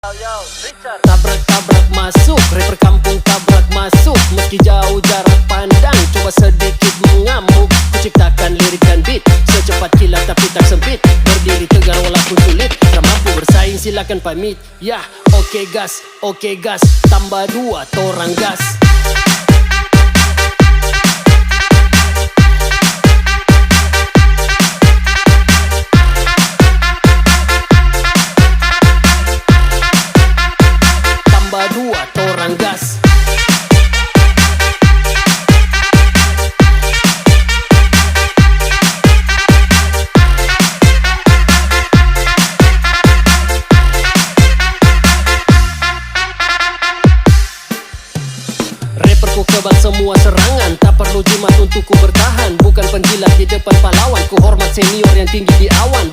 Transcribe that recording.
Tabrak-tabrak masuk, rapper kampung tabrak masuk. Meski jauh jarak pandang, coba sedikit mengamuk. Kuciptakan lirik dan beat, secepat kilat tapi tak sempit. Berdiri tegar walaupun sulit, tak mampu bersaing silakan pamit. Ya, oke gas, tambah 2 torang gas. Tambah 2 torang gas. Rapperku kebal semua serangan, tak perlu jimat untuk ku bertahan. Bukan penjilat di depan pahlawan, ku hormat senior yang tinggi di awan.